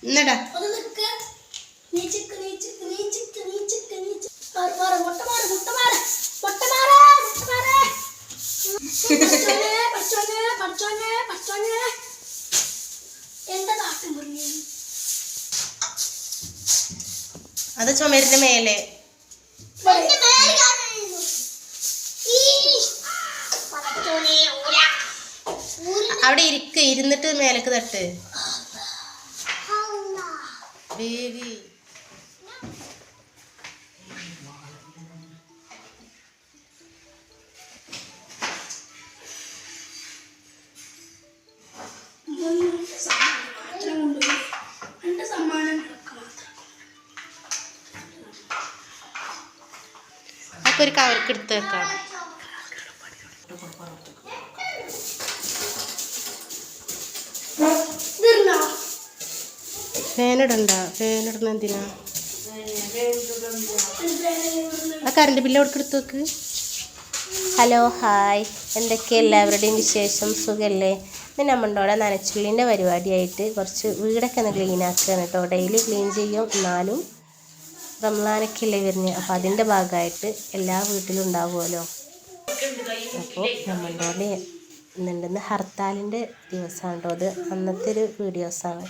എന്നടാ അത് ചുമരിന്റെ മേലെ അവിടെ ഇരുന്നിട്ട് മേലേക്ക് തട്ട് ബേബി. ഒക്കെ ഒരു കവർക്ക് എടുത്ത് വെക്കാം. ഫാനിടണ്ട, ഫാനിടുന്ന എന്തിനാ? ആ കറണ്ട് ബില്ല് അവിടെ എടുത്ത് വെക്ക്. ഹലോ ഹായ്, എന്തൊക്കെ എല്ലാവരുടെയും വിശേഷം? സുഖല്ലേ? ഇന്ന് നമ്മളുടെ നനച്ചുള്ളിൻ്റെ പരിപാടിയായിട്ട് കുറച്ച് വീടൊക്കെ ഒന്ന് ക്ലീൻ ആക്കുകയാണ് കേട്ടോ. ഡെയിലി ക്ലീൻ ചെയ്യും, എന്നാലും റംസാനൊക്കെ അല്ലേ വരുന്നത്, അപ്പോൾ അതിൻ്റെ ഭാഗമായിട്ട് എല്ലാ വീട്ടിലും ഉണ്ടാവുമല്ലോ. അപ്പോൾ നമ്മളുടെ ഇന്നുണ്ടെന്ന് ഹർത്താലിൻ്റെ ദിവസമാണ് കേട്ടോ. അത് അന്നത്തെ ഒരു വീഡിയോസാണ്.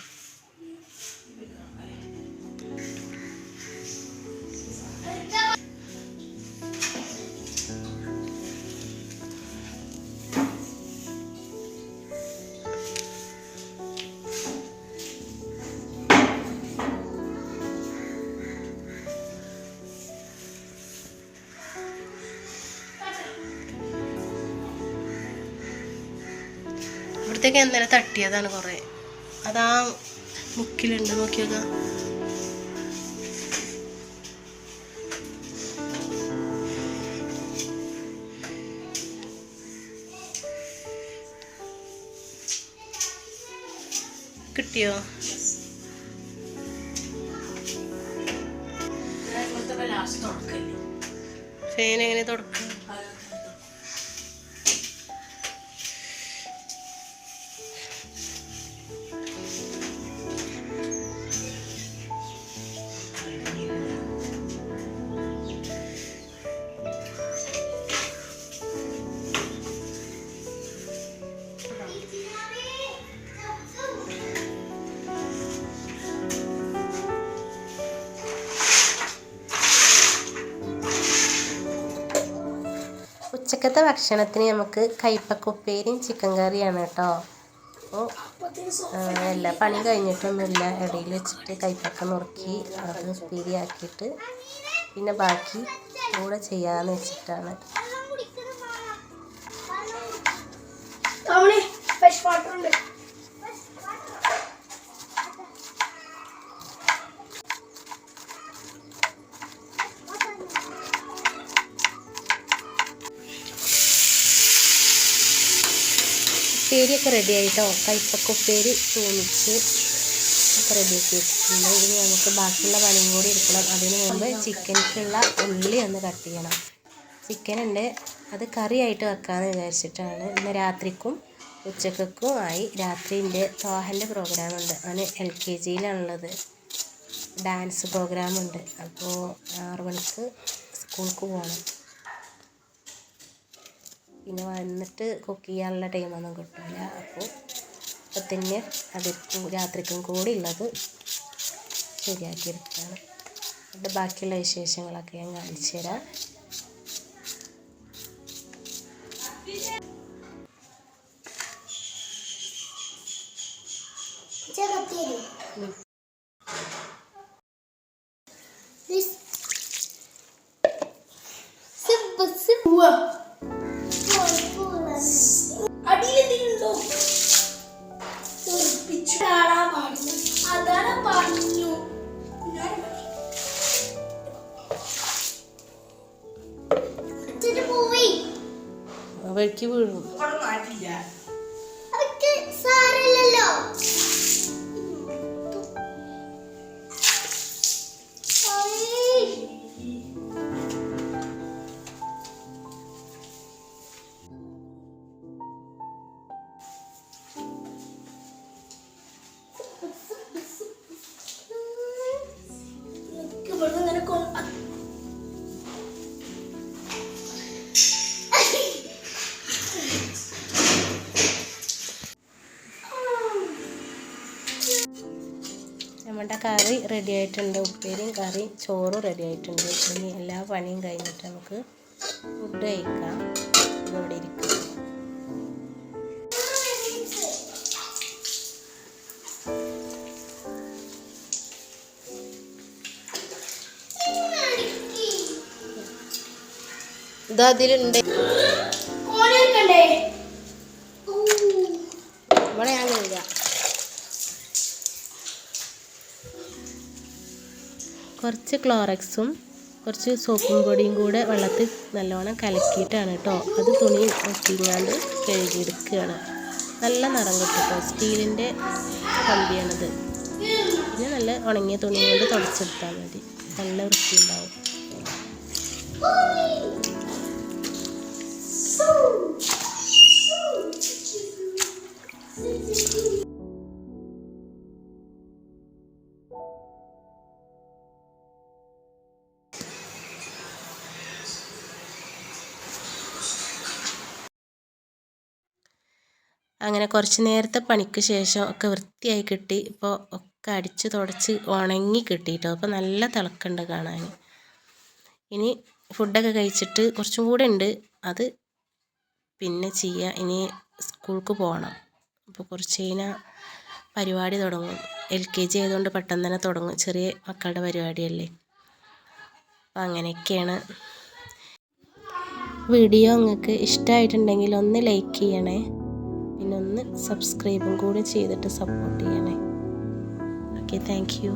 ഇവിടത്തേക്ക് എന്തായാലും തട്ടിയതാണ് കുറേ. അതാ മുക്കിലുണ്ട്, നോക്കിയൊക്കെ. കിട്ടിയോ? ഫാൻ എങ്ങനെ തുടക്കം? ഉച്ചക്കത്തെ ഭക്ഷണത്തിന് നമുക്ക് കൈപ്പക്കുപ്പേരിയും ചിക്കൻ കറിയാണ് കേട്ടോ. അപ്പോൾ എല്ലാ പണി കഴിഞ്ഞിട്ടൊന്നുമില്ല, ഇടയിൽ വെച്ചിട്ട് കൈപ്പക്ക നുറുക്കി അത് ഉപ്പേരിയാക്കിയിട്ട് പിന്നെ ബാക്കി കൂടെ ചെയ്യാമെന്ന് വെച്ചിട്ടാണ്. ഉപ്പേരിയൊക്കെ റെഡി ആയിട്ടോ. കൈപ്പക്ക ഉപ്പേരി തൂമിച്ച് ഒക്കെ റെഡിയാക്കി വെച്ചിട്ടുണ്ട്. ഇനി നമുക്ക് ബാക്കിയുള്ള പണിയും കൂടി എടുക്കണം. അതിന് മുമ്പ് ചിക്കനിക്കുള്ള ഉള്ളി ഒന്ന് കട്ട് ചെയ്യണം. ചിക്കൻ ഉണ്ട്, അത് കറിയായിട്ട് വെക്കാമെന്ന് വിചാരിച്ചിട്ടാണ്. ഇന്ന് രാത്രിക്കും ഉച്ചക്കും ആയി. രാത്രിൻ്റെ തോഹൻ്റെ പ്രോഗ്രാമുണ്ട്. അവന് LKGയിലാണുള്ളത്. ഡാൻസ് പ്രോഗ്രാമുണ്ട്. അപ്പോൾ 6 മണിക്ക് സ്കൂൾക്ക് പോകണം. പിന്നെ വന്നിട്ട് കുക്ക് ചെയ്യാനുള്ള ടൈമൊന്നും കിട്ടില്ല. അപ്പോൾ ഇപ്പം തന്നെ അവർക്കും രാത്രിക്കും കൂടി ഉള്ളത് ശരിയാക്കിയെടുക്കുകയാണ്. എന്നിട്ട് ബാക്കിയുള്ള വിശേഷങ്ങളൊക്കെ ഞാൻ കാണിച്ചു തരാം. വഴിക്ക് വീഴും. നമ്മുടെ കറി റെഡി ആയിട്ടുണ്ട്. ഉപ്പേരിയും കറി ചോറും റെഡി ആയിട്ടുണ്ട്. ഇനി എല്ലാ പണിയും കഴിഞ്ഞിട്ട് നമുക്ക് ഫുഡ് കഴിക്കാം. ഇവിടെ ഇരിക്കും. ഇതാ അതിലുണ്ട്. ഇവിടെ ഞാൻ കഴുകാം. കുറച്ച് ക്ലോറക്സും കുറച്ച് സോപ്പും പൊടിയും കൂടെ വെള്ളത്തിൽ നല്ലോണം കലക്കിയിട്ടാണ് കേട്ടോ. അത് തുണി ഒട്ടിങ്ങാണ്ട് കഴുകിയെടുക്കുകയാണ്. നല്ല നിറം കിട്ടും കേട്ടോ. സ്റ്റീലിൻ്റെ കമ്പിയാണിത്. പിന്നെ നല്ല ഉണങ്ങിയ തുണി കൊണ്ട് തുടച്ചെടുത്താൽ മതി. നല്ല വൃത്തി ഉണ്ടാവും. അങ്ങനെ കുറച്ച് നേരത്തെ പണിക്ക് ശേഷം ഒക്കെ വൃത്തിയായി കിട്ടി. ഇപ്പോൾ ഒക്കെ അടിച്ച് തുടച്ച് ഉണങ്ങി കിട്ടിയിട്ടോ. അപ്പോൾ നല്ല തിളക്കമുണ്ട് കാണാൻ. ഇനി ഫുഡൊക്കെ കഴിച്ചിട്ട് കുറച്ചും കൂടെ ഉണ്ട്, അത് പിന്നെ ചെയ്യുക. ഇനി സ്കൂൾക്ക് പോകണം. അപ്പോൾ കുറച്ച് കഴിഞ്ഞാൽ പരിപാടി തുടങ്ങും. LKG ആയതുകൊണ്ട് പെട്ടെന്ന് തന്നെ തുടങ്ങും. ചെറിയ മക്കളുടെ പരിപാടിയല്ലേ. അപ്പം അങ്ങനെയൊക്കെയാണ്. വീഡിയോ നിങ്ങൾക്ക് ഇഷ്ടമായിട്ടുണ്ടെങ്കിൽ ഒന്ന് ലൈക്ക് ചെയ്യണേ. പിന്നെ ഒന്ന് സബ്സ്ക്രൈബും കൂടി ചെയ്തിട്ട് സപ്പോർട്ട് ചെയ്യണേ. Okay, thank you.